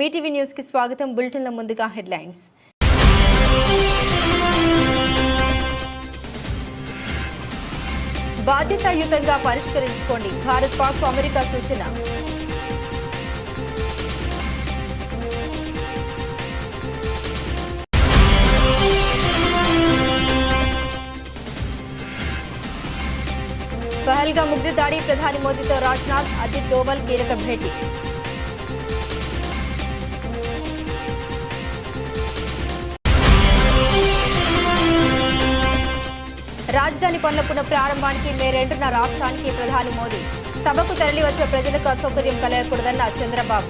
Mee TV news కి స్వాగతం. బులెటిన్ల ముందుగా హెడ్లైన్స్. బాధ్యతాయుతంగా పరిష్కరించుకోండి, భారత్ పాక్ అమెరికా సూచన. పహల్గాం ఉగ్రదాడి, ప్రధాని మోదీతో రాజ్నాథ్, అజిత్ దోవల్ కీలక భేటీ. రాజధాని పనుల పునః ప్రారంభానికి మే 2న రాష్ట్రానికి ప్రధాని మోదీ. సభకు తరలివచ్చే ప్రజలకు అసౌకర్యం కలగకూడదన్న చంద్రబాబు.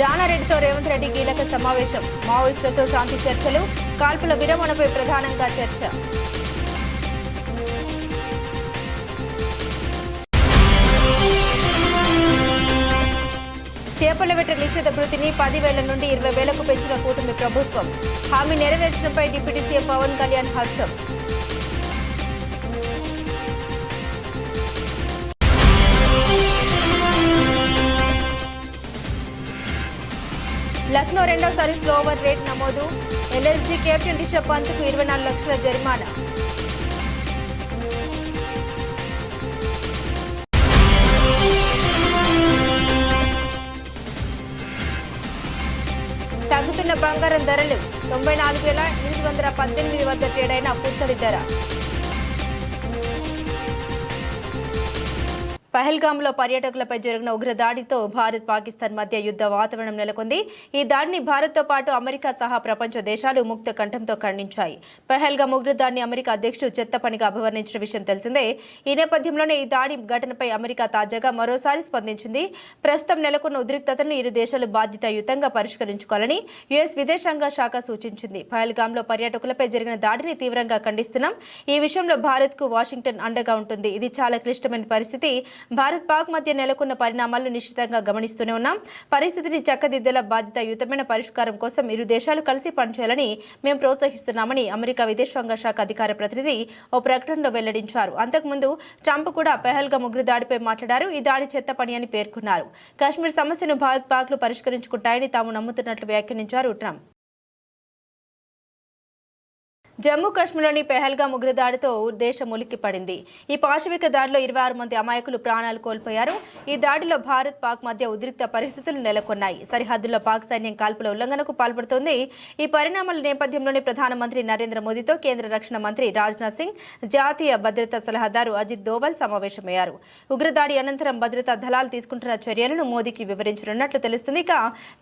జానారెడ్డితో రేవంత్ రెడ్డి కీలక సమావేశం. మావోయిస్టులతో శాంతి చర్చలు, కాల్పుల విరమణపై ప్రధానంగా చర్చ. చేపల వేట నిషేధ భృతిని 10,000 నుండి 20,000కు పెంచిన కూటమి ప్రభుత్వం. హామీ నెరవేర్చడంపై డిప్యూటీ సీఎం పవన్ కళ్యాణ్ హర్షం. లక్నో రెండోసారి స్లో ఓవర్ రేట్ నమోదు. ఎల్ఎస్జీ కెప్టెన్ రిషబ్ పంత్కు 24 లక్షల జరిమానా. తగ్గుతున్న బంగారం ధరలు. 94,818 వద్ద ట్రేడ్ అయిన పుత్తడి ధర. పహల్గాంలో పర్యాటకులపై జరిగిన ఉగ్రదాడితో భారత్ పాకిస్తాన్ మధ్య యుద్ధ వాతావరణం నెలకొంది. ఈ దాడిని భారత్తో పాటు అమెరికా సహా ప్రపంచ దేశాలు ముక్త కంఠంతో ఖండించాయి. పహల్గాం ఉగ్రదాడిని అమెరికా అధ్యక్షుడు చెత్త పనిగా అభివర్ణించిన విషయం తెలిసిందే. ఈ నేపథ్యంలోనే ఈ దాడి ఘటనపై అమెరికా తాజాగా మరోసారి స్పందించింది. ప్రస్తుతం నెలకొన్న ఉద్రిక్తతను ఇరు దేశాలు బాధ్యతాయుతంగా పరిష్కరించుకోవాలని యుఎస్ విదేశాంగ శాఖ సూచించింది. పహల్గాంలో పర్యాటకులపై జరిగిన దాడిని తీవ్రంగా ఖండిస్తున్నాం. ఈ విషయంలో భారత్కు వాషింగ్టన్ అండగా ఉంటుంది. ఇది చాలా క్లిష్టమైన పరిస్థితి. భారత్ పాక్ మధ్య నెలకొన్న పరిణామాలను నిశ్చితంగా గమనిస్తూనే ఉన్నాం. పరిస్థితిని చక్కదిద్దేలా బాధ్యతాయుతమైన పరిష్కారం కోసం ఇరు దేశాలు కలిసి పనిచేయాలని మేము ప్రోత్సహిస్తున్నామని అమెరికా విదేశాంగ శాఖ అధికార ప్రతినిధి ఓ ప్రకటనలో వెల్లడించారు. అంతకుముందు ట్రంప్ కూడా పహల్గాం ఉగ్రదాడిపై మాట్లాడారు. ఈ దాడి చెత్త పని అని పేర్కొన్నారు. కాశ్మీర్ సమస్యను భారత్ పాక్లు పరిష్కరించుకుంటాయని తాము నమ్ముతున్నట్లు వ్యాఖ్యానించారు ట్రంప్. జమ్మూ కాశ్మీర్లోని పెహల్గాం ఉగ్రదాడితో దేశం ఉలిక్కిపడింది. ఈ పాశవిక దాడిలో 26 మంది అమాయకులు ప్రాణాలు కోల్పోయారు. ఈ దాడిలో భారత్ పాక్ మధ్య ఉద్రిక్త పరిస్థితులు నెలకొన్నాయి. సరిహద్దుల్లో పాక్ సైన్యం కాల్పుల ఉల్లంఘనకు పాల్పడుతోంది. ఈ పరిణామాల నేపథ్యంలోనే ప్రధానమంత్రి నరేంద్ర మోదీతో కేంద్ర రక్షణ మంత్రి రాజ్నాథ్ సింగ్, జాతీయ భద్రతా సలహాదారు అజిత్ దోవల్ సమావేశమయ్యారు. ఉగ్రదాడి అనంతరం భద్రతా దళాలు తీసుకుంటున్న చర్యలను మోదీకి వివరించనున్నట్లు తెలుస్తుంది. ఇక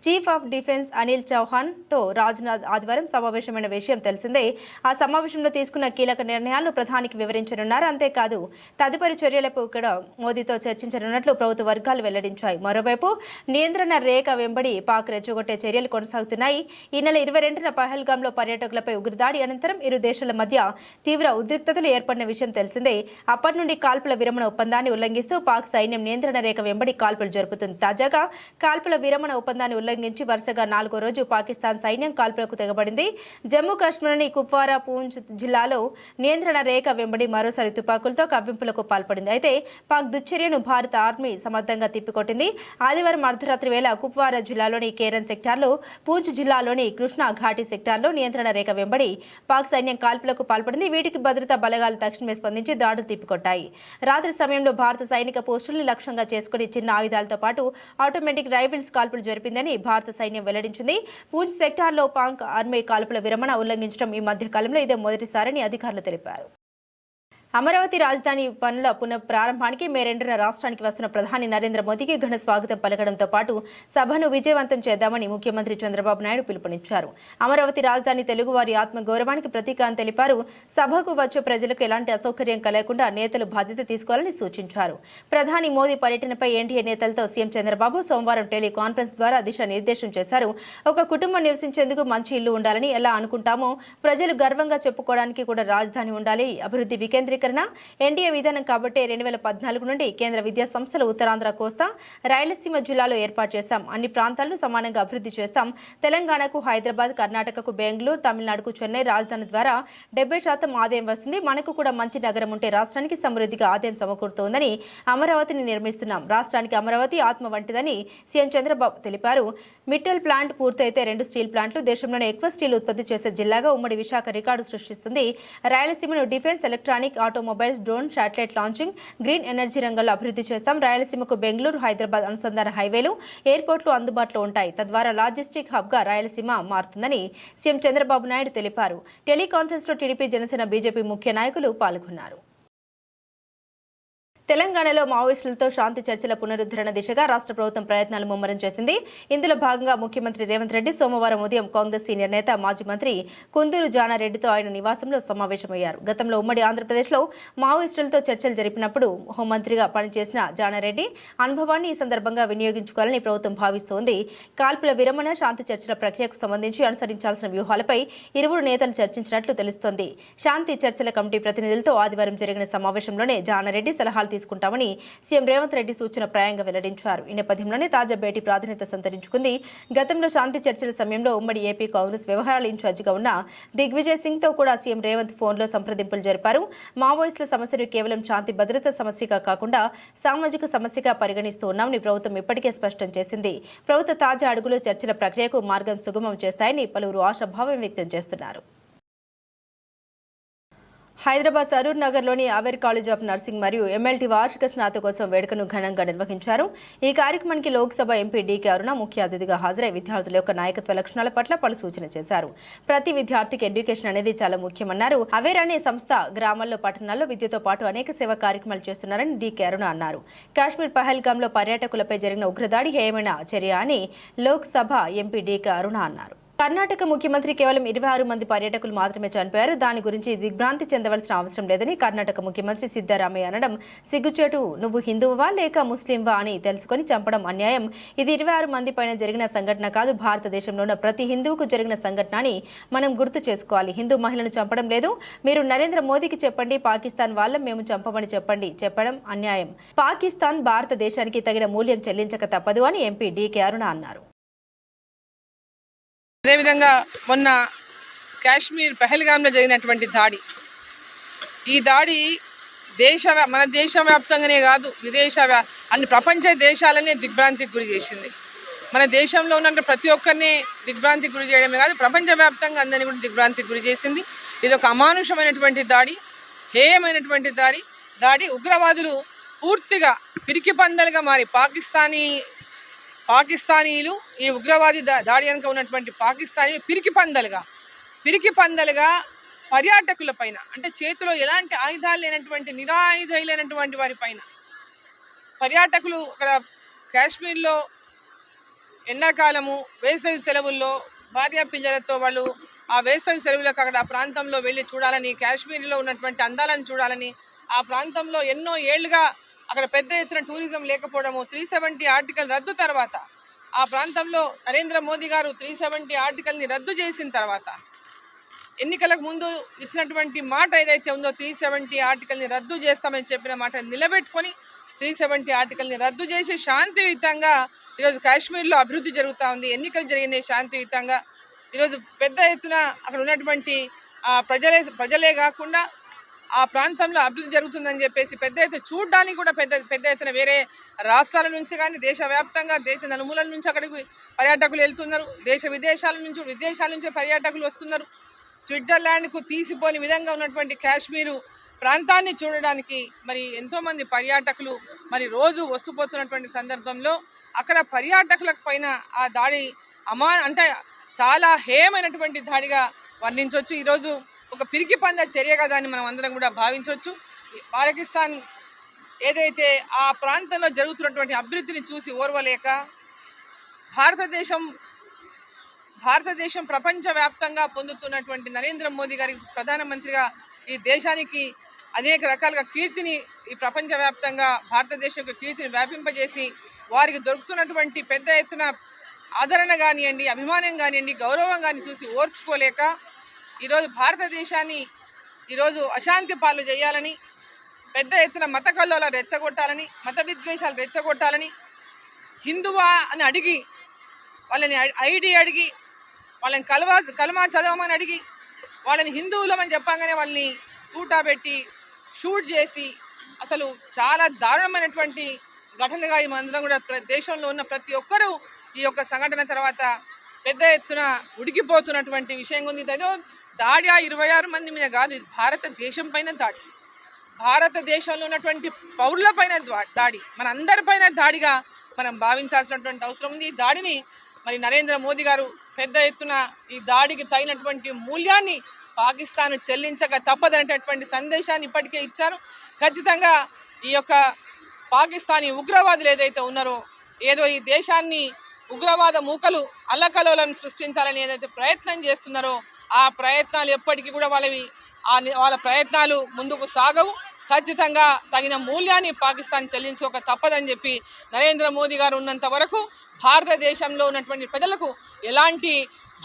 chief of defence Anil Chauhan తో రాజ్నాథ్ ఆదివారం సమావేశమైన విషయం తెలిసిందే. ఆ సమావేశంలో తీసుకున్న కీలక నిర్ణయాలను ప్రధానికి వివరించనున్నారు. అంతేకాదు తదుపరి చర్యలపై కూడా మోదీతో చర్చించనున్నట్లు ప్రభుత్వ వర్గాలు వెల్లడించాయి. మరోవైపు నియంత్రణ రేఖ వెంబడి పాక్ రెచ్చగొట్టే చర్యలు కొనసాగుతున్నాయి. ఈ నెల 22న పహల్గాంలో పర్యాటకులపై ఉగ్రదాడి అనంతరం ఇరు దేశాల మధ్య తీవ్ర ఉద్రిక్తతలు ఏర్పడిన విషయం తెలిసిందే. అప్పటి నుండి కాల్పుల విరమణ ఒప్పందాన్ని ఉల్లంఘిస్తూ పాక్ సైన్యం నియంత్రణ రేఖ వెంబడి కాల్పులు జరుపుతుంది. తాజాగా కాల్పుల విరమణ ఒప్పందాన్ని ఉల్లంఘించి వరుసగా 4వ రోజు పాకిస్తాన్ సైన్యం కాల్పులకు తెగబడింది. జమ్మూ కాశ్మీర్లోని కుప్వారా, పూంచ్ జిల్లాలో నియంత్రణ రేఖ వెంబడి మరోసారి తుపాకులతో కవ్వింపులకు పాల్పడింది. అయితే పాక్ దుశ్చర్యను భారత ఆర్మీ సమర్థంగా తిప్పికొట్టింది. ఆదివారం అర్ధరాత్రి వేళ కుప్వారా జిల్లాలోని కేరన్ సెక్టార్లో, పూంచ్ జిల్లాలోని కృష్ణా ఘాటీ సెక్టార్లో నియంత్రణ రేఖ వెంబడి పాక్ సైన్యం కాల్పులకు పాల్పడింది. వీటికి భద్రతా బలగాలు తక్షణమే స్పందించి దాడులు తిప్పికొట్టాయి. రాత్రి సమయంలో భారత సైనిక పోస్టుల్ని లక్ష్యంగా చేసుకుని చిన్న ఆయుధాలతో పాటు ఆటోమేటిక్ రైఫిల్స్ కాల్పులు జరిపిందని భారత సైన్యం వెల్లడించింది. పూంచ్ సెక్టార్లో పాక్ ఆర్మీ కాల్పుల విరమణ ఉల్లంఘించడం ఈ మధ్య కాలంలో ఇదే మొదటిసారని అధికారులు తెలిపారు. అమరావతి రాజధాని పనుల పునః ప్రారంభానికి మే 2న రాష్ట్రానికి వస్తున్న ప్రధాని నరేంద్ర మోదీకి ఘన స్వాగతం పలకడంతో పాటు సభను విజయవంతం చేద్దామని ముఖ్యమంత్రి చంద్రబాబు నాయుడు పిలుపునిచ్చారు. అమరావతి రాజధాని తెలుగువారి ఆత్మగౌరవానికి ప్రతీక అని తెలిపారు. సభకు వచ్చే ప్రజలకు ఎలాంటి అసౌకర్యం కలగకుండా నేతలు బాధ్యత తీసుకోవాలని సూచించారు. ప్రధాని మోదీ పర్యటనపై ఎన్డీఏ నేతలతో సీఎం చంద్రబాబు సోమవారం టెలికాన్ఫరెన్స్ ద్వారా దిశానిర్దేశం చేశారు. ఒక కుటుంబం నివసించేందుకు మంచి ఇల్లు ఉండాలని ఎలా అనుకుంటామో ప్రజలు గర్వంగా చెప్పుకోవడానికి కూడా రాజధాని ఉండాలి. అభివృద్ధి వికేంద్రీకరణ వికేంద్రీకరణ ఎన్డీఏ విధానం కాబట్టి 2014 నుండి కేంద్ర విద్యా సంస్థలు ఉత్తరాంధ్ర కోస్తా రాయలసీమ జిల్లాలో ఏర్పాటు చేస్తాం. అన్ని ప్రాంతాలను సమానంగా అభివృద్ధి చేస్తాం. తెలంగాణకు హైదరాబాద్, కర్ణాటకకు బెంగళూరు, తమిళనాడుకు చెన్నై రాజధాని ద్వారా 70% ఆదాయం వస్తుంది. మనకు కూడా మంచి నగరం ఉంటే రాష్ట్రానికి సమృద్ధిగా ఆదాయం సమకూరుతోందని అమరావతిని నిర్మిస్తున్నాం. రాష్ట్రానికి అమరావతి ఆత్మ వంటిదని సీఎం చంద్రబాబు తెలిపారు. మిట్టల్ ప్లాంట్ పూర్తయితే 2 స్టీల్ ప్లాంట్లు దేశంలోనే ఎక్కువ స్టీల్ ఉత్పత్తి చేసే జిల్లాగా ఉమ్మడి విశాఖ రికార్డు సృష్టిస్తుంది. రాయలసీమను defence, electronic, automobiles, drone, satellite launching, green energy రంగంలో అభివృద్ధి చేస్తాం. రాయలసీమకు బెంగళూరు, హైదరాబాద్ అనుసంధాన హైవేలు, ఎయిర్పోర్ట్లు అందుబాటులో ఉంటాయి. తద్వారా లాజిస్టిక్ హబ్గా రాయలసీమ మారుతుందని సీఎం చంద్రబాబు నాయుడు తెలిపారు. టెలికాన్ఫరెన్స్లో టీడీపీ, జనసేన, బీజేపీ ముఖ్య నాయకులు పాల్గొన్నారు. తెలంగాణలో మావోయిస్టులతో శాంతి చర్చల పునరుద్ధరణ దిశగా రాష్ట్ర ప్రభుత్వం ప్రయత్నాలు ముమ్మరం చేసింది. ఇందులో భాగంగా ముఖ్యమంత్రి రేవంత్ రెడ్డి సోమవారం ఉదయం కాంగ్రెస్ సీనియర్ నేత, మాజీ మంత్రి కుందూరు జానారెడ్డితో ఆయన నివాసంలో సమావేశమయ్యారు. గతంలో ఉమ్మడి ఆంధ్రప్రదేశ్లో మావోయిస్టులతో చర్చలు జరిపినప్పుడు హోంమంత్రిగా పనిచేసిన జానారెడ్డి అనుభవాన్ని ఈ సందర్భంగా వినియోగించుకోవాలని ప్రభుత్వం భావిస్తోంది. కాల్పుల విరమణ, శాంతి చర్చల ప్రక్రియకు సంబంధించి అనుసరించాల్సిన వ్యూహాలపై ఇరువురు నేతలు చర్చించినట్లు తెలుస్తోంది. శాంతి చర్చల కమిటీ ప్రతినిధులతో ఆదివారం జరిగిన సమావేశంలోనే జానారెడ్డి సలహాలు తీసుకుంటామని సీఎం రేవంత్ రెడ్డి సూచనప్రాయంగా వెల్లడించారు. ఈ నేపథ్యంలోనే తాజా భేటీ ప్రాధాన్యత సంతరించుకుంది. గతంలో శాంతి చర్చల సమయంలో ఉమ్మడి ఏపీ కాంగ్రెస్ వ్యవహారాల ఇన్ఛార్జిగా ఉన్న దిగ్విజయ్ సింగ్ తో కూడా సీఎం రేవంత్ ఫోన్లో సంప్రదింపులు జరిపారు. మావోయిస్టుల సమస్యను కేవలం శాంతి భద్రత సమస్యగా కాకుండా సామాజిక సమస్యగా పరిగణిస్తూ ఉన్నామని ప్రభుత్వం ఇప్పటికే స్పష్టం చేసింది. ప్రభుత్వ తాజా అడుగులు చర్చల ప్రక్రియకు మార్గం సుగమం చేస్తాయని పలువురు ఆశాభావం వ్యక్తం చేస్తున్నారు. హైదరాబాద్ సరూర్ నగర్లోని అవేర్ కాలేజ్ ఆఫ్ నర్సింగ్ మరియు ఎంఎల్టీ వార్షిక స్నాతకోత్సవం వేడుకను ఘనంగా నిర్వహించారు. ఈ కార్యక్రమానికి లోక్సభ ఎంపీ డీకే అరుణ ముఖ్య అతిథిగా హాజరై విద్యార్థుల యొక్క నాయకత్వ లక్షణాల పట్ల పలు సూచన చేశారు. ప్రతి విద్యార్థికి ఎడ్యుకేషన్ అనేది చాలా ముఖ్యమన్నారు. అవేర్ అనే సంస్థ గ్రామాల్లో, పట్టణాల్లో విద్యతో పాటు అనేక సేవా కార్యక్రమాలు చేస్తున్నారని డీకే అరుణ అన్నారు. కాశ్మీర్ పహల్గాంలో పర్యాటకులపై జరిగిన ఉగ్రదాడి హేయమైన చర్య అని లోక్సభ ఎంపీ డీకే అరుణ అన్నారు. కర్ణాటక ముఖ్యమంత్రి కేవలం 26 మంది పర్యాటకులు మాత్రమే చనిపోయారు. దాని గురించి దిగ్భ్రాంతి చెందవలసిన అవసరం లేదని కర్ణాటక ముఖ్యమంత్రి సిద్ధరామయ్య అనడం సిగ్గుచేటు. నువ్వు హిందువువా లేక ముస్లింవా అని తెలుసుకొని చంపడం అన్యాయం. ఇది 26 మంది పైన జరిగిన సంఘటన కాదు, భారతదేశంలో ఉన్న ప్రతి హిందువుకు జరిగిన సంఘటన అని మనం గుర్తు చేసుకోవాలి. హిందూ మహిళను చంపడం లేదు. మీరు నరేంద్ర మోదీకి చెప్పండి, పాకిస్తాన్ వాళ్ళం మేము చంపమని చెప్పండి. చెప్పడం అన్యాయం. పాకిస్తాన్ భారతదేశానికి తగిన మూల్యం చెల్లించక తప్పదు అని ఎంపీ డీకే అరుణ అన్నారు. అదేవిధంగా మొన్న కాశ్మీర్ పహల్గాంలో జరిగినటువంటి దాడి, ఈ దాడి మన దేశవ్యాప్తంగానే కాదు, అన్ని ప్రపంచ దేశాలనే దిగ్భ్రాంతికి గురి చేసింది. మన దేశంలో ఉన్న ప్రతి ఒక్కరిని దిగ్భ్రాంతికి గురి చేయడమే కాదు, ప్రపంచవ్యాప్తంగా అందరినీ కూడా దిగ్భ్రాంతికి గురి చేసింది. ఇది ఒక అమానుషమైనటువంటి దాడి, హేయమైనటువంటి దాడి. ఉగ్రవాదులు పూర్తిగా పిరికి పందలుగా మారి పాకిస్తానీలు ఈ ఉగ్రవాది దాడి వెనుక ఉన్నటువంటి పాకిస్తానీ పిరికి పందలుగా పర్యాటకుల పైన, అంటే చేతిలో ఎలాంటి ఆయుధాలు లేనటువంటి నిరాయుధులైనటువంటి వారి పైన, పర్యాటకులు అక్కడ కాశ్మీర్లో ఎండాకాలము వేసవి సెలవుల్లో భార్య పిల్లలతో వాళ్ళు ఆ వేసవి సెలవులకు అక్కడ ఆ ప్రాంతంలో వెళ్ళి చూడాలని, కాశ్మీర్లో ఉన్నటువంటి అందాలను చూడాలని, ఆ ప్రాంతంలో ఎన్నో ఏళ్లుగా అక్కడ పెద్ద ఎత్తున టూరిజం లేకపోవడము, 370 ఆర్టికల్ రద్దు తర్వాత, ఆ ప్రాంతంలో నరేంద్ర మోదీ గారు 370 ఆర్టికల్ని రద్దు చేసిన తర్వాత, ఎన్నికలకు ముందు ఇచ్చినటువంటి మాట ఏదైతే ఉందో 370 ఆర్టికల్ని రద్దు చేస్తామని చెప్పిన మాట నిలబెట్టుకొని 370 ఆర్టికల్ని రద్దు చేసి శాంతియుతంగా ఈరోజు కాశ్మీర్లో అభివృద్ధి జరుగుతూ ఉంది. ఎన్నికలు జరిగినాయి శాంతియుతంగా. ఈరోజు పెద్ద ఎత్తున అక్కడ ఉన్నటువంటి ప్రజలే కాకుండా ఆ ప్రాంతంలో అభివృద్ధి జరుగుతుందని చెప్పేసి పెద్ద ఎత్తున చూడడానికి కూడా పెద్ద ఎత్తున వేరే రాష్ట్రాల నుంచి కానీ దేశవ్యాప్తంగా దేశ నలుమూలల నుంచి అక్కడికి పర్యాటకులు వెళ్తున్నారు. విదేశాల నుంచి పర్యాటకులు వస్తున్నారు. స్విట్జర్లాండ్కు తీసిపోని విధంగా ఉన్నటువంటి కాశ్మీరు ప్రాంతాన్ని చూడడానికి మరి ఎంతోమంది పర్యాటకులు మరి రోజు వస్తుపోతున్నటువంటి సందర్భంలో అక్కడ పర్యాటకుల పైన ఆ దాడి అంటే చాలా హేయమైనటువంటి దాడిగా వర్ణించవచ్చు. ఈరోజు ఒక పిరికి పంద చర్యగా దాన్ని మనం అందరం కూడా భావించవచ్చు. పాకిస్తాన్ ఏదైతే ఆ ప్రాంతంలో జరుగుతున్నటువంటి అభివృద్ధిని చూసి ఓర్వలేక భారతదేశం ప్రపంచవ్యాప్తంగా పొందుతున్నటువంటి నరేంద్ర మోదీ గారి ప్రధానమంత్రిగా ఈ దేశానికి అనేక రకాలుగా కీర్తిని, ఈ ప్రపంచవ్యాప్తంగా భారతదేశం యొక్క కీర్తిని వ్యాపింపజేసి వారికి దొరుకుతున్నటువంటి పెద్ద ఎత్తున ఆదరణ కానివ్వండి, అభిమానం కానివ్వండి, గౌరవం కానీ చూసి ఓర్చుకోలేక ఈరోజు భారతదేశాన్ని ఈరోజు అశాంతి పాలు చేయాలని, పెద్ద ఎత్తున మత కల్లోల రెచ్చగొట్టాలని, మత విద్వేషాలు రెచ్చగొట్టాలని, హిందువా అని అడిగి వాళ్ళని ఐడి అడిగి వాళ్ళని కలమా చదవమని అడిగి వాళ్ళని హిందువులమని చెప్పగానే వాళ్ళని తూటా పెట్టి షూట్ చేసి అసలు చాలా దారుణమైనటువంటి ఘటనగా ఈ మందరం కూడా దేశంలో ఉన్న ప్రతి ఒక్కరూ ఈ యొక్క సంఘటన తర్వాత పెద్ద ఎత్తున ఉడికిపోతున్నటువంటి విషయం ఉంది. ఏదో దాడి 26 మంది మీద కాదు, భారతదేశం పైన దాడి, భారతదేశంలో ఉన్నటువంటి పౌరులపైన దాడి, మన అందరిపైన దాడిగా మనం భావించాల్సినటువంటి అవసరం ఉంది. ఈ దాడిని మరి నరేంద్ర మోదీ గారు పెద్ద ఎత్తున ఈ దాడికి తగినటువంటి మూల్యాన్ని పాకిస్తాన్ చెల్లించక తప్పదనేటటువంటి సందేశాన్ని ఇప్పటికే ఇచ్చారు. ఖచ్చితంగా ఈ యొక్క పాకిస్తానీ ఉగ్రవాదులు ఏదైతే ఉన్నారో, ఏదో ఈ దేశాన్ని ఉగ్రవాద మూకలు అల్లకలోలను సృష్టించాలని ఏదైతే ప్రయత్నం చేస్తున్నారో ఆ ప్రయత్నాలు ఎప్పటికీ కూడా వాళ్ళ ప్రయత్నాలు ముందుకు సాగవు. ఖచ్చితంగా తగిన మూల్యాన్ని పాకిస్తాన్ చెల్లించుకోక తప్పదని చెప్పి నరేంద్ర మోదీ గారు ఉన్నంత వరకు భారతదేశంలో ఉన్నటువంటి ప్రజలకు ఎలాంటి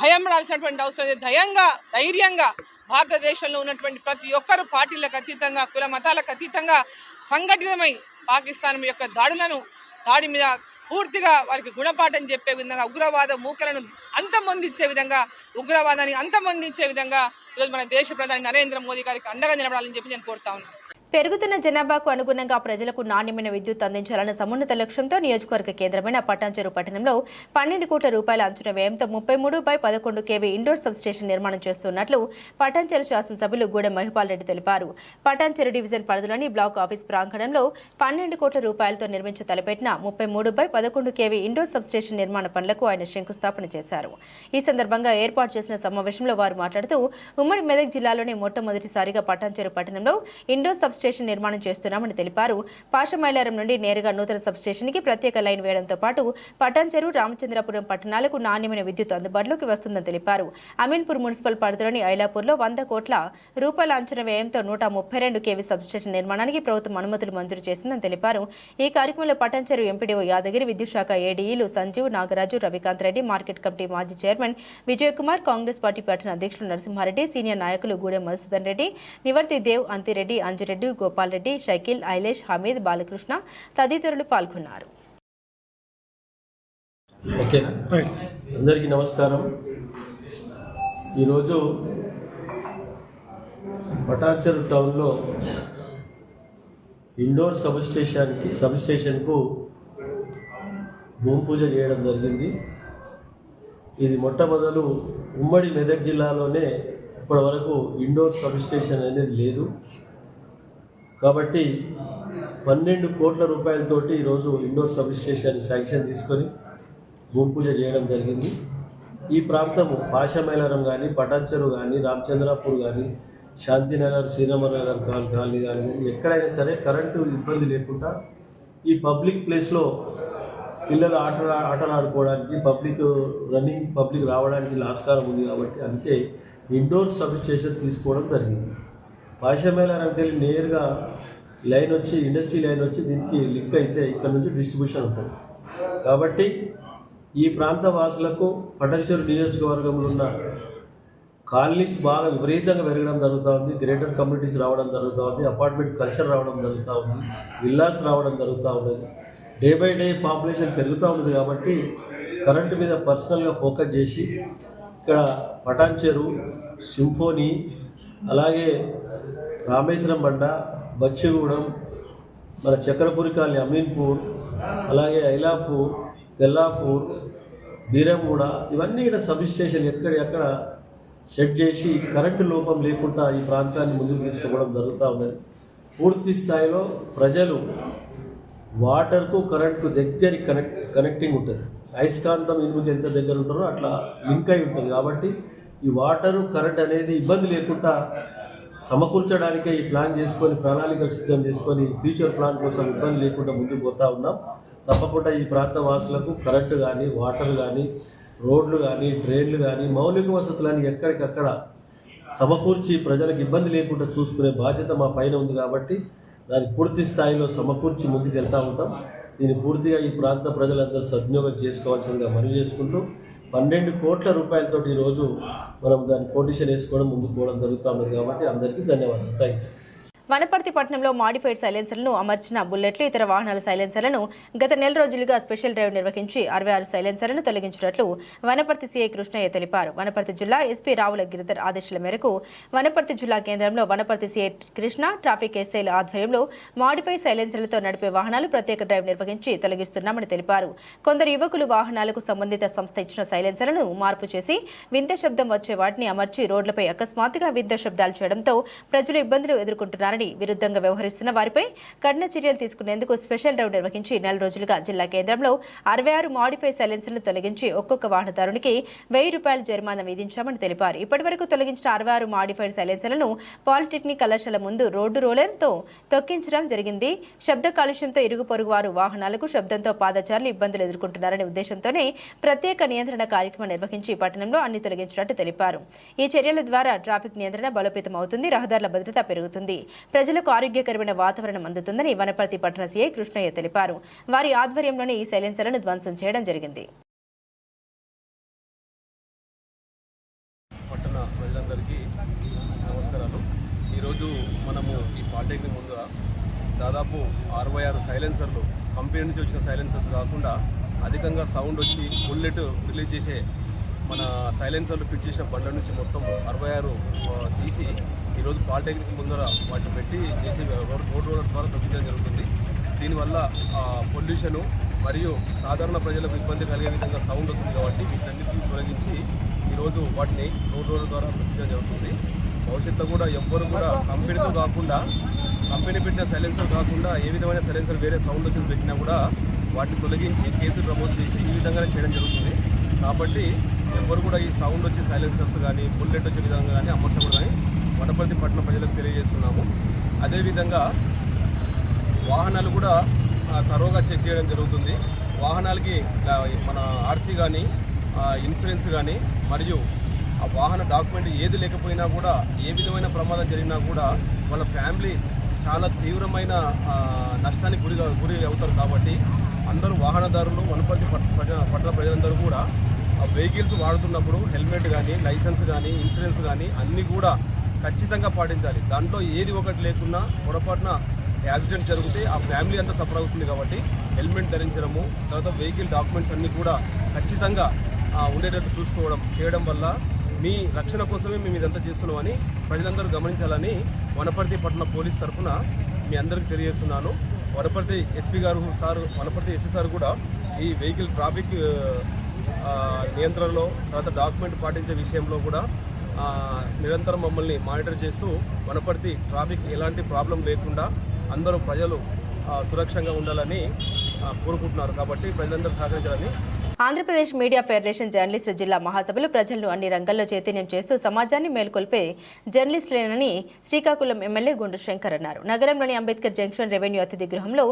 భయం పడాల్సినటువంటి అవసరం లేదు. ధైర్యంగా భారతదేశంలో ఉన్నటువంటి ప్రతి ఒక్కరు పార్టీలకు అతీతంగా, కుల మతాలకు అతీతంగా సంఘటితమై పాకిస్తాన్ యొక్క దాడి మీద పూర్తిగా వారికి గుణపాఠం చెప్పే విధంగా, ఉగ్రవాద మూకలను అంతమొందించే విధంగా, ఉగ్రవాదాన్ని అంతమొందించే విధంగా ఈరోజు మన దేశ ప్రధాని నరేంద్ర మోదీ గారికి అండగా నిలబడాలని చెప్పి నేను కోరుతా ఉన్నాను. పెరుగుతున్న జనాభాకు అనుగుణంగా ప్రజలకు నాణ్యమైన విద్యుత్ అందించాలన్న సమున్నత లక్ష్యంతో నియోజకవర్గ కేంద్రమైన పటాన్చెరు పట్టణంలో 12 కోట్ల రూపాయల అంచనా వ్యయంతో 33/11 kV ఇండోర్ సబ్ స్టేషన్ నిర్మాణం చేస్తున్నట్లు పటాన్చెరు శాసనసభ్యులు గూడెం మహిపాల్ రెడ్డి తెలిపారు. పటాన్చెరు డివిజన్ పరిధిలోని బ్లాక్ ఆఫీస్ ప్రాంగణంలో 12 కోట్ల రూపాయలతో నిర్మించి తలపెట్టిన 33/11 kV ఇండోర్ సబ్ స్టేషన్ నిర్మాణ పనులకు ఆయన శంకుస్థాపన చేశారు. ఈ సందర్భంగా ఏర్పాటు చేసిన సమావేశంలో వారు మాట్లాడుతూ ఉమ్మడి మెదక్ జిల్లాలోని మొట్టమొదటిసారిగా పటాన్చెరు పట్టణంలో ఇండోర్ సబ్ స్టేషన్ నిర్మాణం చేస్తున్నామని తెలిపారు. పాషమైలారం నుండి నేరుగా నూతన సబ్ స్టేషన్ కి ప్రత్యేక లైన్ వేయడంతో పాటు పటాన్చెరు, రామచంద్రపురం పట్టణాలకు నాణ్యమైన విద్యుత్ అందుబాటులోకి వస్తుందని తెలిపారు. అమీన్పూర్ మున్సిపల్ పరిధిలోని ఐలాపూర్లో 100 కోట్ల రూపాయల అంచనా వ్యయంతో 132 kV సబ్ స్టేషన్ నిర్మాణానికి ప్రభుత్వం అనుమతులు మంజూరు చేసిందని తెలిపారు. ఈ కార్యక్రమంలో పటాన్చెరు ఎంపీడీఓ యాదగిరి, విద్యుత్ శాఖ ఏడీఈలు సంజీవ్, నాగరాజు, రవికాంత్ రెడ్డి, మార్కెట్ కమిటీ మాజీ చైర్మన్ విజయ్ కుమార్, కాంగ్రెస్ పార్టీ పట్టణ అధ్యక్షులు నరసింహారెడ్డి, సీనియర్ నాయకులు గూడెం మధుసూదన్ రెడ్డి, నివర్తి దేవ్, అంతిరెడ్డి, అంజిరెడ్డి, గోపాల్ రెడ్డి, షకీల్, ఐలేష్, హమీద్, బాలకృష్ణ తదితరులు పాల్గొన్నారు. అందరికీ నమస్కారం. ఈరోజు పటాన్చెరు టౌన్లో ఇండోర్ సబ్ స్టేషన్కు భూమి పూజ చేయడం జరిగింది. ఇది మొట్టమొదలు ఉమ్మడి మెదక్ జిల్లాలోనే ఇప్పటి వరకు ఇండోర్ సబ్ స్టేషన్ అనేది లేదు. కాబట్టి 12 కోట్ల రూపాయలతోటి ఈరోజు ఇండోర్ సబ్ స్టేషన్ శాంక్షన్ తీసుకొని భూమి పూజ చేయడం జరిగింది. ఈ ప్రాంతము పాషమైలారం కానీ, పటాన్చెరు కానీ, రామచంద్రాపూర్ కానీ, శాంతినగర్, శ్రీరామనగర్ కాలనీ కానీ ఎక్కడైనా సరే కరెంటు ఇబ్బంది లేకుండా ఈ పబ్లిక్ ప్లేస్లో పిల్లలు ఆటలు ఆడుకోవడానికి, పబ్లిక్ రావడానికి ఆస్కారం ఉంది. కాబట్టి అందుకే ఇండోర్ సబ్ స్టేషన్ తీసుకోవడం జరిగింది. పాషమైలారంకి వెళ్ళి నేరుగా లైన్ వచ్చి, ఇండస్ట్రీ లైన్ వచ్చి దీనికి లింక్ అయితే ఇక్కడ నుంచి డిస్ట్రిబ్యూషన్ ఉంటుంది. కాబట్టి ఈ ప్రాంత వాసులకు పటాన్చెరు నియోజకవర్గంలో ఉన్న కాలనీస్ బాగా విపరీతంగా పెరగడం జరుగుతూ ఉంది. గ్రేటర్ కమ్యూనిటీస్ రావడం జరుగుతూ ఉంది. అపార్ట్మెంట్ కల్చర్ రావడం జరుగుతూ ఉంది. విల్లాస్ రావడం జరుగుతూ ఉన్నది. డే బై డే పాపులేషన్ పెరుగుతూ ఉంది. కాబట్టి కరెంటు మీద పర్సనల్గా ఫోకస్ చేసి ఇక్కడ పటాన్చెరు, సింఫోనీ, అలాగే రామేశ్వరం బండ, బచ్చిగూడెం, మన చక్రపురి కాలనీ, అమీన్పూర్, అలాగే ఐలాపూర్, తెల్లాపూర్, బీరంగూడ, ఇవన్నీ ఇక్కడ సబ్ స్టేషన్ ఎక్కడ సెట్ చేసి కరెంటు లోపం లేకుండా ఈ ప్రాంతాన్ని ముందుకు తీసుకుపోవడం జరుగుతూ ఉన్నది. పూర్తి స్థాయిలో ప్రజలు వాటర్కు కరెంటు దగ్గర కనెక్టింగ్ ఉంటుంది. అయస్కాంతం ఇనుముకి ఎంత దగ్గర ఉంటారో అట్లా లింక్ అయి ఉంటుంది. కాబట్టి ఈ వాటరు కరెంట్ అనేది ఇబ్బంది లేకుండా సమకూర్చడానికే ఈ ప్లాన్ చేసుకొని, ప్రణాళికలు సిద్ధం చేసుకొని ఫ్యూచర్ ప్లాన్ కోసం ఇబ్బంది లేకుండా ముందుకు పోతూ ఉన్నాం. తప్పకుండా ఈ ప్రాంత వాసులకు కరెంటు కానీ, వాటర్ కానీ, రోడ్లు కానీ, డ్రైన్లు కానీ, మౌలిక వసతులని ఎక్కడికక్కడ సమకూర్చి ప్రజలకు ఇబ్బంది లేకుండా చూసుకునే బాధ్యత మా పైన ఉంది. కాబట్టి దాన్ని పూర్తి స్థాయిలో సమకూర్చి ముందుకు వెళ్తూ ఉంటాం. దీన్ని పూర్తిగా ఈ ప్రాంత ప్రజలందరూ సద్వినియోగం చేసుకోవాల్సిందిగా మనవి చేసుకుంటూ 12 కోట్ల రూపాయలతో ఈరోజు మనం దాన్ని కొటేషన్ వేసుకోవడం ముందుకు పోవడం జరుగుతూ ఉంది. కాబట్టి అందరికీ ధన్యవాదాలు. Thank you. వనపర్తి పట్టణంలో మాడిఫైడ్ సైలెన్సర్లను అమర్చిన బుల్లెట్లు ఇతర వాహనాల సైలెన్సర్లను గత నెల రోజులుగా స్పెషల్ డ్రైవ్ నిర్వహించి 66 సైలెన్సర్లను తొలగించినట్లు వనపర్తి సీఐ కృష్ణయ్య తెలిపారు. వనపర్తి జిల్లా ఎస్పీ రావుల గిరిధర్ ఆదేశాల మేరకు వనపర్తి జిల్లా కేంద్రంలో వనపర్తి సీఐ కృష్ణ ట్రాఫిక్ ఎస్ఐల ఆధ్వర్యంలో మాడిఫైడ్ సైలెన్సర్లతో నడిపే వాహనాలు ప్రత్యేక డ్రైవ్ నిర్వహించి తొలగిస్తున్నామని తెలిపారు. కొందరు యువకులు వాహనాలకు సంబంధిత సంస్థ ఇచ్చిన సైలెన్సర్లను మార్పు చేసి వింత శబ్దం వచ్చే వాటిని అమర్చి రోడ్లపై అకస్మాత్తుగా వింత శబ్దాలు చేయడంతో ప్రజలు ఇబ్బందులు ఎదుర్కొంటున్నారని, విరుద్ధంగా వ్యవహరిస్తున్న వారిపై కఠిన చర్యలు తీసుకునేందుకు స్పెషల్ డ్రైవ్ నిర్వహించి నెల రోజులుగా జిల్లా కేంద్రంలో 66 మాడిఫైడ్ సైలెన్సర్లను తొలగించి ఒక్కొక్క వాహనదారునికి ₹1000 జరిమానా విధించామని తెలిపారు. ఇప్పటివరకు తొలగించిన 66 మాడిఫైడ్ సైలెన్సర్లను పాలిటెక్నిక్ కళాశాల ముందు రోడ్డు రోలర్తో తొక్కించడం జరిగింది. శబ్ద కాలుష్యంతో ఇరుగు పొరుగు వారు వాహనాలకు శబ్దంతో పాదచారులు ఇబ్బందులు ఎదుర్కొంటున్నారనే ఉద్దేశంతోనే ప్రత్యేక నియంత్రణ కార్యక్రమం నిర్వహించి పట్టణంలో అన్ని తొలగించినట్టు తెలిపారు. ఈ చర్యల ద్వారా ట్రాఫిక్ నియంత్రణ బలోపేతం అవుతుంది, రహదారుల భద్రత పెరుగుతుంది, ప్రజలకు ఆరోగ్యకరమైన వాతావరణం అందుతుందని వనపర్తి పట్టణ సీఐ కృష్ణయ్య తెలిపారు. వారి ఆధ్వర్యంలోనే ఈ సైలెన్సర్లను ధ్వంసం చేయడం జరిగింది. పట్టణ ప్రజలందరికీ నమస్కారాలు. ఈరోజు మనము ఈ పాలిటెక్నిక్ ముందు దాదాపు 66 సైలెన్సర్లు కంపెనీ నుంచి వచ్చిన సైలెన్సర్స్ కాకుండా అధికంగా సౌండ్ వచ్చి బుల్లెట్ రిలీజ్ చేసే మన సైలెన్సర్లు ఫిట్ చేసిన బండ్ల నుంచి మొత్తం 66 తీసి ఈరోజు పాలిటెక్నిక్ ముందర వాటిని పెట్టి చేసి రోడ్ రోలర్ ద్వారా తొలగించడం జరుగుతుంది. దీనివల్ల పొల్యూషను మరియు సాధారణ ప్రజలకు ఇబ్బంది కలిగే విధంగా సౌండ్ వస్తుంది కాబట్టి వీటన్నిటిని తొలగించి ఈరోజు వాటిని రోడ్ రోలర్ ద్వారా తొలగించడం జరుగుతుంది. భవిష్యత్తులో కూడా ఎవ్వరు కూడా కంపెనీతో కాకుండా కంపెనీ పెట్టిన సైలెన్సర్ కాకుండా ఏ విధమైన సైలెన్సర్ వేరే సౌండ్ వచ్చి పెట్టినా కూడా వాటిని తొలగించి కేసులు నమోదు చేసి ఈ విధంగానే చేయడం జరుగుతుంది. కాబట్టి ఎవరు కూడా ఈ సౌండ్ వచ్చే సైలెన్సర్స్ కానీ బుల్లెట్ వచ్చే విధంగా కానీ అమర్చకూడదని వనపర్తి పట్టణ ప్రజలకు తెలియజేస్తున్నాము. అదేవిధంగా వాహనాలు కూడా తరోగా చెక్ చేయడం జరుగుతుంది. వాహనాలకి మన ఆర్సీ కానీ ఇన్సూరెన్స్ కానీ మరియు ఆ వాహన డాక్యుమెంట్ ఏది లేకపోయినా కూడా ఏ విధమైన ప్రమాదం జరిగినా కూడా వాళ్ళ ఫ్యామిలీ చాలా తీవ్రమైన నష్టానికి గురి అవుతారు. కాబట్టి అందరూ వాహనదారులు వనపర్తి పట్టణ ప్రజలందరూ కూడా వెహికల్స్ వాడుతున్నప్పుడు హెల్మెట్ కానీ లైసెన్స్ కానీ ఇన్సూరెన్స్ కానీ అన్నీ కూడా ఖచ్చితంగా పాటించాలి. దాంట్లో ఏది ఒకటి లేకున్నా పొరపాటున యాక్సిడెంట్ జరిగితే ఆ ఫ్యామిలీ అంతా సఫర్ అవుతుంది. కాబట్టి హెల్మెట్ ధరించడము, తర్వాత వెహికల్ డాక్యుమెంట్స్ అన్నీ కూడా ఖచ్చితంగా ఉండేటట్టు చేయడం వల్ల మీ రక్షణ కోసమే మేము ఇదంతా చేస్తున్నామని ప్రజలందరూ గమనించాలని వనపర్తి పట్టణ పోలీస్ తరఫున మీ అందరికీ తెలియజేస్తున్నాను. వనపర్తి ఎస్పీ సార్ కూడా ఈ వెహికల్ ట్రాఫిక్ నియంత్రణలో తర్వాత డాక్యుమెంట్ పాటించే విషయంలో కూడా నిరంతరం మమ్మల్ని మానిటర్ చేస్తూ వనపర్తి ట్రాఫిక్ ఎలాంటి ప్రాబ్లం లేకుండా అందరూ ప్రజలు సురక్షంగా ఉండాలని కోరుకుంటున్నారు. కాబట్టి ప్రజలందరూ సహకరించాలని. ఆంధ్రప్రదేశ్ మీడియా ఫెడరేషన్ జర్నలిస్టు జిల్లా మహాసభలు ప్రజలను అన్ని రంగాల్లో చైతన్యం చేస్తూ సమాజాన్ని మేల్కొల్పే జర్నలిస్టులేనని శ్రీకాకుళం ఎమ్మెల్యే గుండు శంకర్ అన్నారు. నగరంలోని అంబేద్కర్ జంక్షన్ రెవెన్యూ అతిథి గృహంలో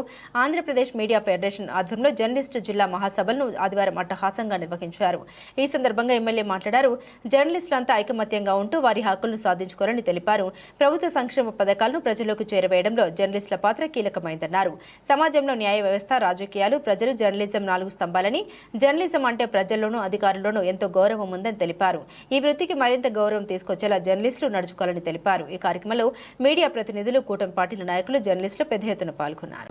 ఆంధ్రప్రదేశ్ మీడియా ఫెడరేషన్ ఆధ్వర్యంలో జర్నలిస్టు జిల్లా మహాసభలను ఆదివారం అట్టహాసంగా నిర్వహించారు. ఈ సందర్భంగా ఎమ్మెల్యే మాట్లాడారు. జర్నలిస్టులంతా ఐకమత్యంగా ఉంటూ వారి హక్కులను సాధించుకోవాలని తెలిపారు. ప్రభుత్వ సంక్షేమ పథకాలను ప్రజలకు చేరవేయడంలో జర్నలిస్టుల పాత్ర కీలకమైందన్నారు. సమాజంలో న్యాయ వ్యవస్థ, రాజకీయాలు, ప్రజలు, జర్నలిజం 4 స్తంభాలని, జర్నలిజం అంటే ప్రజల్లోనూ అధికారుల్లోనూ ఎంతో గౌరవం ఉందని తెలిపారు. ఈ వృత్తికి మరింత గౌరవం తీసుకొచ్చేలా జర్నలిస్టులు నడుచుకోవాలని తెలిపారు. ఈ కార్యక్రమంలో మీడియా ప్రతినిధులు, కూటమి పార్టీల నాయకులు, జర్నలిస్టులు పెద్ద ఎత్తున పాల్గొన్నారు.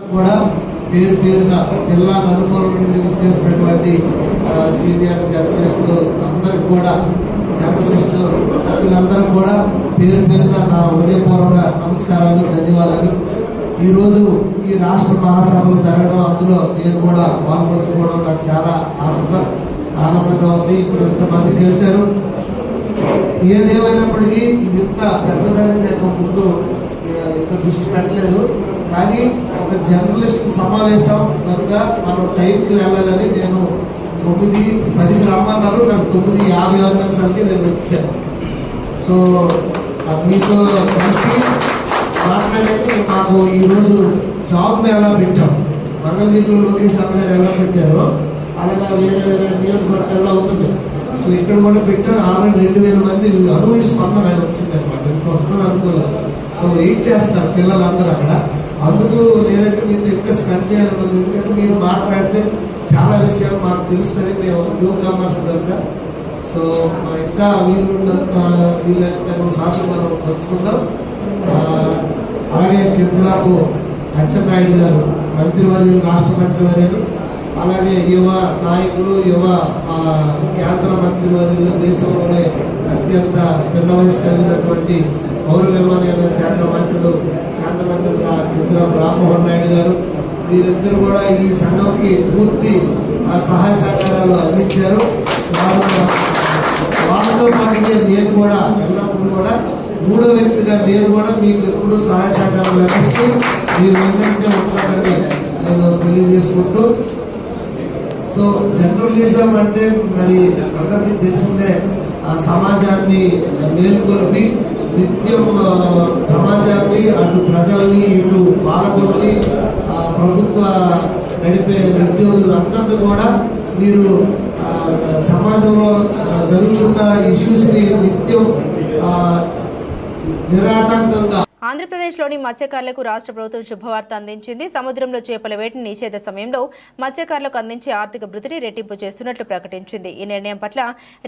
ధన్యవాదాలు. ఈరోజు ఈ రాష్ట్ర మహాసభలు జరగడం, అందులో నేను కూడా పాల్పంచుకోవడం నాకు చాలా ఆనందంగా ఉంది. ఇప్పుడు ఎంతమంది గెలిచారు. ఏదేమైనప్పటికీ ఇది ఇంత పెద్దదని నేను ముందు ఇంత దృష్టి పెట్టలేదు. కానీ ఒక జర్నలిస్ట్ సమావేశం కనుక మనం టైంకి వెళ్ళాలని నేను 9:10కి రమ్మన్నారు. నాకు 9:56 నిమిషాలకి నేను వచ్చాను. సో మీతో కలిసి మాట్లాడేది మాకు ఈరోజు జాబ్ మేళా పెట్టాం. మంగళగిరిలో లోకేష్ గారు ఎలా పెట్టారో అలాగా వేరే వేరే నియోజకవర్గాల్లో అవుతుంది. సో ఇక్కడ కూడా పెట్టాం. ఆల్రెడీ 2000 మంది అనుభవ స్పందన వచ్చిందనమాట. ఇంకా వస్తుంది అనుకోలేదు. సో వెయిట్ చేస్తారు పిల్లలందరూ అక్కడ. అందుకు లేదంటే మీతో ఇంకా స్పెండ్ చేయాలన్నది. ఎందుకంటే మీరు మాట్లాడితే చాలా విషయాలు మాకు తెలుస్తుంది. మేము న్యూ కమర్స్ కనుక. సో ఇంకా వీళ్ళంత సాక్షి మనం పంచుకుందాం. అలాగే కింజరాపు అచ్చెన్నాయుడు గారు మంత్రివర్యులు, రాష్ట్ర మంత్రివర్యులు, అలాగే యువ నాయకులు, యువ కేంద్ర మంత్రివర్యులు, దేశంలోనే అత్యంత పిన్న వయసు కలిగినటువంటి పౌర విమానయాన శాఖ మంత్రులు కేంద్ర మంత్రి కింజరాపు రామ్మోహన్ నాయుడు గారు, వీరిద్దరు కూడా ఈ సంఘంకి పూర్తి సహాయ సహకారాలు అందించారు. వాళ్ళతో పాటుగా నేను కూడా ఎల్లప్పుడూ కూడా మూడో వ్యక్తిగా నేను కూడా మీకు ఎప్పుడు సహాయ సహకారాలు అందిస్తూ మీరు వెంటనే ఉంటారని నేను తెలియజేసుకుంటూ, సో జర్నలిజం అంటే మరి అందరికీ తెలిసిందే, సమాజాన్ని మేల్కొల్పి నిత్యం సమాజాన్ని, అటు ప్రజల్ని, ఇటు పాలకుల్ని, ప్రభుత్వ నడిపే ఉద్యోగులు అందరినీ కూడా మీరు సమాజంలో జరుగుతున్న ఇష్యూస్ని నిత్యం నిరాటంకంగా. ఆంధ్రప్రదేశ్లోని మత్స్యకారులకు రాష్ట్ర ప్రభుత్వం శుభవార్త అందించింది. సముద్రంలో చేపల వేటని నిషేధ సమయంలో మత్స్యకారులకు అందించే ఆర్థిక భృతిని రెట్టింపు చేస్తున్నట్లు ప్రకటించింది. ఈ నిర్ణయం పట్ల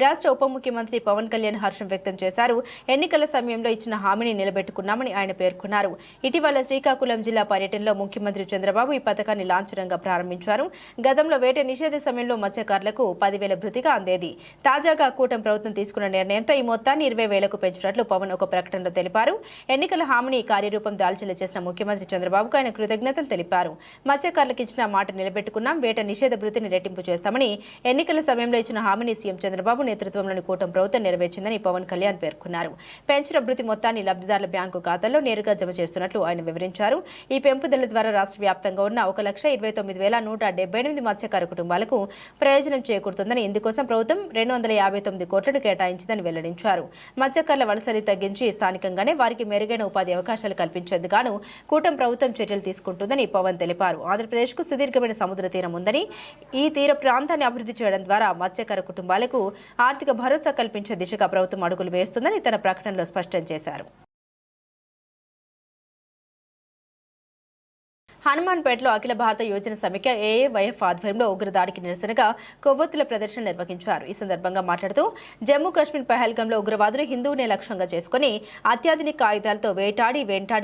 రాష్ట్ర ఉప ముఖ్యమంత్రి పవన్ కళ్యాణ్ హర్షం వ్యక్తం చేశారు. ఎన్నికల సమయంలో ఇచ్చిన హామీని నిలబెట్టుకున్నామని ఆయన పేర్కొన్నారు. ఇటీవల శ్రీకాకుళం జిల్లా పర్యటనలో ముఖ్యమంత్రి చంద్రబాబు ఈ పథకాన్ని లాంఛనంగా ప్రారంభించారు. గతంలో వేట నిషేధ సమయంలో మత్స్యకారులకు 10,000 భృతిగా అందేది. తాజాగా కూటమి ప్రభుత్వం తీసుకున్న నిర్ణయంతో ఈ మొత్తాన్ని 20,000కు పెంచినట్లు పవన్ ఒక ప్రకటనలో తెలిపారు. ఎన్నికల హామీని కార్యరూపం దాల్చేలా చేసిన ముఖ్యమంత్రి చంద్రబాబుకు ఆయన కృతజ్ఞతలు తెలిపారు. మత్స్యకారులకు ఇచ్చిన మాట నిలబెట్టుకున్నాం, వేట నిషేధ భృతిని రెట్టింపు చేస్తామని ఎన్నికల సమయంలో ఇచ్చిన హామీని సీఎం చంద్రబాబు నేతృత్వంలోని కూటమి ప్రభుత్వం నెరవేర్చిందని పవన్ కళ్యాణ్ పేర్కొన్నారు. పెంచిన భృతి మొత్తాన్ని లబ్ధిదారుల బ్యాంకు ఖాతాల్లో నేరుగా జమ చేస్తున్నట్లు ఆయన వివరించారు. ఈ పెంపుదల ద్వారా రాష్ట్ర వ్యాప్తంగా ఉన్న 1,29,178 మత్స్యకార కుటుంబాలకు ప్రయోజనం చేకూరుతుందని, ఇందుకోసం ప్రభుత్వం 259 కోట్లను కేటాయించిందని వెల్లడించారు. మత్స్యకారుల వలసని తగ్గించి స్థానికంగానే వారికి మెరుగైన ఉపాధి అవకాశాలు కల్పించేందుకు గాను కూటమి ప్రభుత్వం చర్యలు తీసుకుంటుందని పవన్ తెలిపారు. ఆంధ్రప్రదేశ్కు సుదీర్ఘమైన సముద్ర తీరం ఉందని, ఈ తీర ప్రాంతాన్ని అభివృద్ధి చేయడం ద్వారా మత్స్యకార కుటుంబాలకు ఆర్థిక భరోసా కల్పించే దిశగా ప్రభుత్వం అడుగులు వేస్తుందని తన ప్రకటనలో స్పష్టం చేశారు. హనుమాన్పేటలో అఖిల భారత యోజన సమైక్య ఏఏవైఎఫ్ ఆధ్వర్యంలో ఉగ్రదాడికి నిరసనగా కొవ్వొత్తుల ప్రదర్శన నిర్వహించారు. ఈ సందర్భంగా మాట్లాడుతూ జమ్మూ కాశ్మీర్ పహల్గాంలో ఉగ్రవాదులు హిందువునే లక్ష్యంగా చేసుకుని అత్యాధునిక ఆయుధాలతో వెంటాడి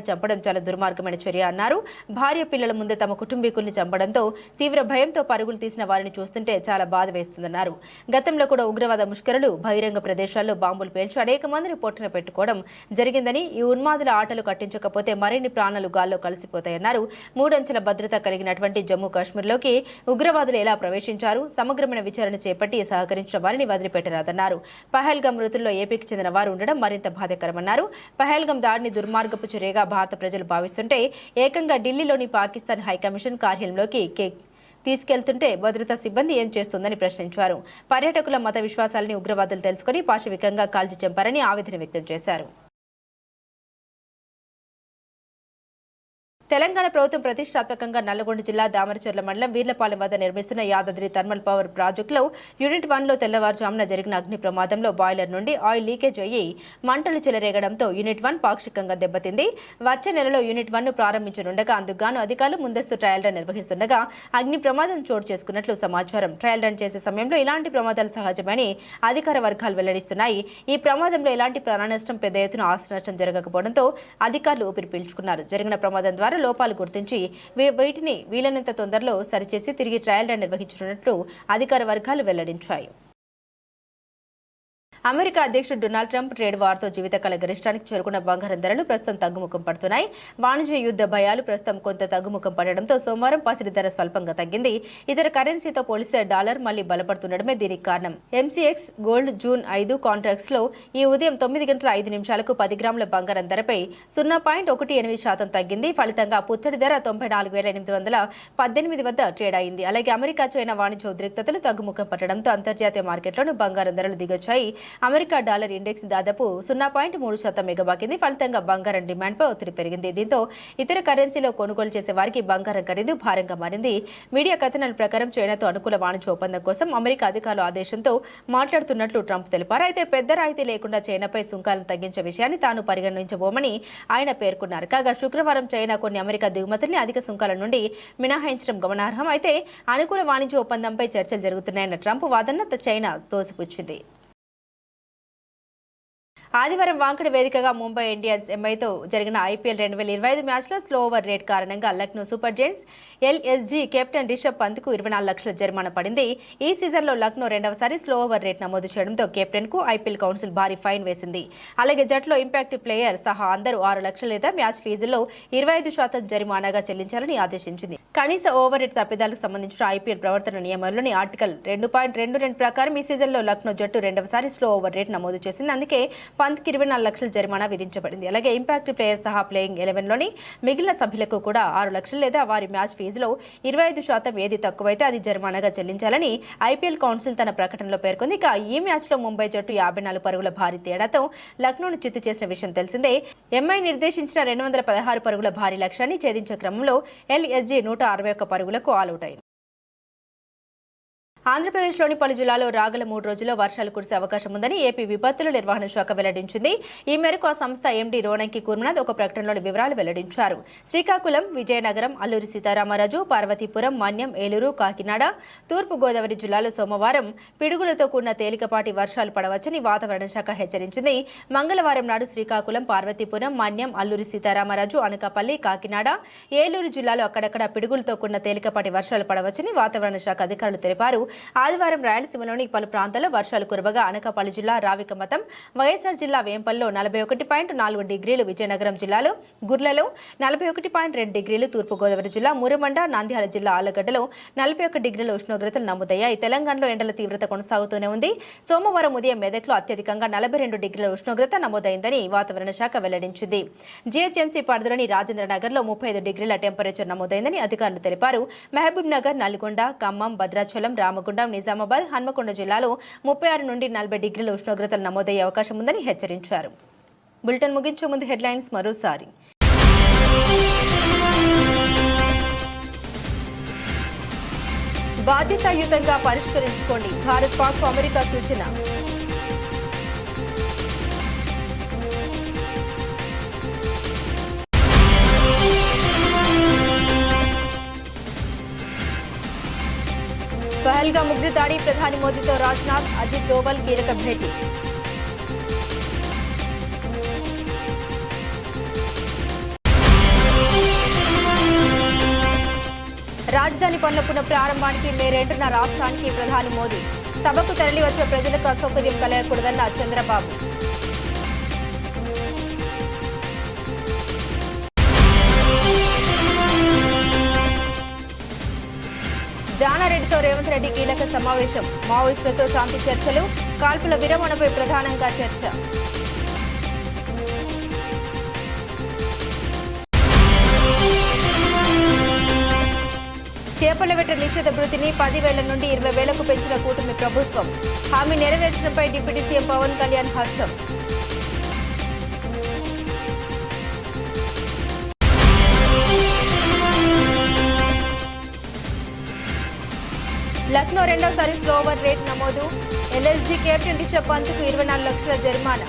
చంపడం చాలా దుర్మార్గమైన చర్య అన్నారు. భార్య పిల్లల ముందే తమ కుటుంబీకుల్ని చంపడంతో తీవ్ర భయంతో పరుగులు తీసిన వారిని చూస్తుంటే చాలా బాధ వేస్తుందన్నారు. గతంలో కూడా ఉగ్రవాద ముష్కరులు బహిరంగ ప్రదేశాల్లో బాంబులు పేల్చి అనేక మందిని పొట్టున పెట్టుకోవడం జరిగిందని, ఈ ఉన్మాదుల ఆటలు కట్టించకపోతే మరిన్ని ప్రాణాలు గాల్లో కలిసిపోతాయన్నారు. మూడంచెల భద్రత కలిగినటువంటి జమ్మూ కాశ్మీర్లోకి ఉగ్రవాదులు ఎలా ప్రవేశించారు, సమగ్రమైన విచారణ చేపట్టి సహకరించిన వారిని వదిలిపెట్టరాదన్నారు. పహల్గాం మృతుల్లో ఏపీకి చెందిన వారు ఉండడం మరింత బాధాకరమన్నారు. పహల్గాం దాడిని దుర్మార్గపు చర్యగా భారత ప్రజలు భావిస్తుంటే ఏకంగా ఢిల్లీలోని పాకిస్తాన్ హైకమిషన్ కార్యాలయంలోకి తీసుకెళ్తుంటే భద్రతా సిబ్బంది ఏం చేస్తుందని ప్రశ్నించారు. పర్యాటకుల మత విశ్వాసాలని ఉగ్రవాదులు తెలుసుకుని పాశవికంగా కాల్చి చంపారని ఆవేదన వ్యక్తం చేశారు. తెలంగాణ ప్రభుత్వం ప్రతిష్టాత్మకంగా నల్లగొండ జిల్లా దామరచర్ల మండలం వీర్లపాలెం వద్ద నిర్మిస్తున్న యాదాద్రి థర్మల్ పవర్ ప్రాజెక్టులో యూనిట్ 1లో తెల్లవారుజామున జరిగిన అగ్ని ప్రమాదంలో బాయిలర్ నుండి ఆయిల్ లీకేజ్ అయ్యి మంటలు చెలరేగడంతో యూనిట్ 1 పాక్షికంగా దెబ్బతింది. వచ్చే నెలలో యూనిట్ 1ను ప్రారంభించనుండగా అందుకుగాను అధికారులు ముందస్తు ట్రయల్ రన్ నిర్వహిస్తుండగా అగ్ని ప్రమాదం చోటు చేసుకున్నట్లు సమాచారం. ట్రయల్ రన్ చేసే సమయంలో ఇలాంటి ప్రమాదాలు సహజమని అధికార వర్గాలు వెల్లడిస్తున్నాయి. ఈ ప్రమాదంలో ఎలాంటి ప్రాణ నష్టం, పెద్ద ఎత్తున ఆస్తి నష్టం జరగకపోవడంతో అధికారులు ఊపిరి పీల్చుకున్నారు. జరిగిన ప్రమాదం ద్వారా లోపాలు గుర్తించి వీటిని వీలైనంత తొందరలో సరిచేసి తిరిగి ట్రయల్ రన్ నిర్వహించనున్నట్లు అధికార వర్గాలు వెల్లడించాయి. అమెరికా అధ్యక్షుడు డొనాల్డ్ ట్రంప్ ట్రేడ్ వార్తో జీవితకాల గరిష్టానికి చేరుకున్న బంగారం ధరలు ప్రస్తుతం తగ్గుముఖం పడుతున్నాయి. వాణిజ్య యుద్ధ భయాలు ప్రస్తుతం కొంత తగ్గుముఖం పడడంతో సోమవారం పసిడి ధర స్వల్పంగా తగ్గింది. ఇతర కరెన్సీతో పోలిస్తే డాలర్ మళ్లీ బలపడుతుండడమే దీనికి కారణం. ఎంసీఎక్స్ గోల్డ్ జూన్ 5 కాంట్రాక్ట్స్ లో ఈ ఉదయం 9:05 10 గ్రాముల బంగారం ధరపై 0.18% తగ్గింది. ఫలితంగా పుత్తడి ధర 94,818 వద్ద ట్రేడ్ అయింది. అలాగే అమెరికా చైనా వాణిజ్య ఉద్రిక్తతలు తగ్గుముఖం పట్టడంతో అంతర్జాతీయ మార్కెట్లోనూ బంగారం ధరలు దిగొచ్చాయి. అమెరికా డాలర్ ఇండెక్స్ దాదాపు 0.3% మెగాబాకింది. ఫలితంగా బంగారం డిమాండ్పై ఒత్తిడి పెరిగింది. దీంతో ఇతర కరెన్సీలో కొనుగోలు చేసే వారికి బంగారం ఖరీదు భారంగా మారింది. మీడియా కథనాల ప్రకారం చైనాతో అనుకూల వాణిజ్య ఒప్పందం కోసం అమెరికా అధికారుల ఆదేశంతో మాట్లాడుతున్నట్లు ట్రంప్ తెలిపారు. అయితే పెద్ద రాయితీ లేకుండా చైనాపై సుంకాలను తగ్గించే విషయాన్ని తాను పరిగణించబోమని ఆయన పేర్కొన్నారు. కాగా శుక్రవారం చైనా కొన్ని అమెరికా దిగుమతుల్ని అధిక సుంకాల నుండి మినహాయించడం గమనార్హం. అయితే అనుకూల వాణిజ్య ఒప్పందంపై చర్చలు జరుగుతున్నాయన్న ట్రంప్ వాదన చైనా తోసిపుచ్చింది. ఆదివారం వాంకడ వేదికగా ముంబై ఇండియన్స్ ఎంఐతో జరిగిన ఐపీఎల్ 2025 మ్యాచ్లో స్లో ఓవర్ రేట్ కారణంగా Lucknow Super Giants LSG captain Rishabh పంత్కు 24 లక్షల జరిమానా పడింది. ఈ సీజన్లో లక్నో రెండవసారి స్లో ఓవర్ రేట్ నమోదు చేయడంతో కెప్టెన్కు ఐపీఎల్ కౌన్సిల్ భారీ ఫైన్ వేసింది. అలాగే జట్లో ఇంపాక్ట్ ప్లేయర్ సహా అందరూ 6 లక్షల లేదా మ్యాచ్ ఫీజుల్లో 25% జరిమానాగా చెల్లించాలని ఆదేశించింది. కనీస ఓవర్ రేట్ తప్పిదాలకు సంబంధించిన ఐపీఎల్ ప్రవర్తన నియమాల్లోని ఆర్టికల్ 2.22 ప్రకారం ఈ సీజన్లో లక్నో జట్టు రెండవసారి స్లో ఓవర్ రేట్ నమోదు చేసింది. అందుకే పంత్కి 24 లక్షల జరిమానా విధించబడింది. అలాగే ఇంపాక్ట్ ప్లేయర్ సహా ప్లేయింగ్ 11లోని మిగిలిన సభ్యులకు కూడా 6 లక్షలు లేదా వారి మ్యాచ్ ఫీజులో 25% ఏది తక్కువైతే అది జరిమానాగా చెల్లించాలని ఐపీఎల్ కౌన్సిల్ తన ప్రకటనలో పేర్కొంది. ఇక ఈ మ్యాచ్లో ముంబై జట్టు 54 పరుగుల భారీ తేడాతో లక్నోను చిత్తు చేసిన విషయం తెలిసిందే. ఎంఐ నిర్దేశించిన 216 పరుగుల భారీ లక్ష్యాన్ని ఛేదించే క్రమంలో ఎల్ఎస్జీ 161 పరుగులకు ఆలౌట్ అయింది. ఆంధ్రప్రదేశ్లోని పలు జిల్లాల్లో రాగల 3 రోజుల్లో వర్షాలు కురిసే అవకాశం ఉందని ఏపీ విపత్తుల నిర్వహణ శాఖ వెల్లడించింది. ఈ మేరకు ఆ సంస్థ ఎండీ రోణంకి కుర్మనాథ్ ఒక ప్రకటనలోని వివరాలు వెల్లడించారు. శ్రీకాకుళం, విజయనగరం, అల్లూరి సీతారామరాజు, పార్వతీపురం, మన్యం, ఏలూరు, కాకినాడ, తూర్పు గోదావరి జిల్లాలో సోమవారం పిడుగులతో కూడిన తేలికపాటి వర్షాలు పడవచ్చని వాతావరణ శాఖ హెచ్చరించింది. మంగళవారం నాడు శ్రీకాకుళం, పార్వతీపురం, మన్యం, అల్లూరి సీతారామరాజు, అనకాపల్లి, కాకినాడ, ఏలూరు జిల్లాలో అక్కడక్కడ పిడుగులతో కూడిన తేలికపాటి వర్షాలు పడవచ్చని వాతావరణ శాఖ అధికారులు తెలిపారు. ఆదివారం రాయలసీమలోని పలు ప్రాంతాల్లో వర్షాలు కురవగా అనకాపల్లి జిల్లా రావికమతం, వైఎస్ఆర్ జిల్లా వేంపల్లో 41.4 డిగ్రీలు, విజయనగరం జిల్లాలో గుర్లలో 41.2 డిగ్రీలు, తూర్పుగోదావరి జిల్లా మురమండ, నంద్యాల జిల్లా ఆలగడ్డలో 41 డిగ్రీల ఉష్ణోగ్రతలు నమోదయ్యాయి. తెలంగాణలో ఎండల తీవ్రత కొనసాగుతూనే ఉంది. సోమవారం ఉదయం మెదక్లో అత్యధికంగా 42 డిగ్రీల ఉష్ణోగ్రత నమోదైందని వాతావరణ శాఖ వెల్లడించింది. జీహెచ్ఎంసీ పరిధిలోని రాజేంద్రనగర్లో 35 డిగ్రీల టెంపరేచర్ నమోదైందని అధికారులు తెలిపారు. మహబూబ్ నగర్, నల్గొండ, ఖమ్మం, భద్రాచలం, రామగుండం, నిజామాబాద్, హన్మకొండ జిల్లాలో 36 నుండి 40 డిగ్రీల ఉష్ణోగ్రతలు నమోదయ్యే అవకాశం ఉందని హెచ్చరించారు. బులెటిన్ ముగించే ముందు హెడ్లైన్స్ మరోసారి. బాధ్యతాయుతంగా పరిష్కరించుకోండి, భారత్ పాక్ అమెరికా సూచన. పహల్గామ్ ఉగ్ర దాడి, ప్రధాని మోదీతో రాజ్నాథ్, అజిత్ దోవల్ కీలక భేటీ. రాజధాని పనుల పునః ప్రారంభానికి మే 2న రాష్ట్రానికి ప్రధాని మోదీ. సభకు తరలి వచ్చే ప్రజలకు అసౌకర్యం కలగకూడదన్న చంద్రబాబు. జానారెడ్డితో రేవంత్ రెడ్డి కీలక సమావేశం. మావోయిస్టులతో శాంతి చర్చలు, కాల్పుల విరమణపై ప్రధానంగా చర్చ. చేపల వేట నిషేధ భృతిని 10,000 నుండి 20,000కు పెంచిన కూటమి ప్రభుత్వం. హామీ నెరవేర్చడంపై డిప్యూటీ సీఎం పవన్ కళ్యాణ్ హర్షం. లక్నో రెండోసారి స్లో ఓవర్ రేట్ నమోదు. ఎల్ఎస్జీ కెప్టెన్ రిషబ్ పంత్కు 24 లక్షల జరిమానా.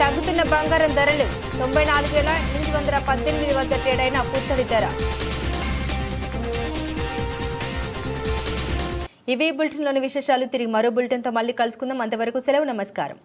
తగ్గుతున్న బంగారం ధరలు. 94,818 వద్ద ట్రేడ్ అయిన పుత్తడి ధర. ఇవి బులెటిన్లోని విశేషాలు. తిరిగి మరో బులెటిన్తో మళ్ళీ కలుసుకుందాం. అంతవరకు సెలవు, నమస్కారం.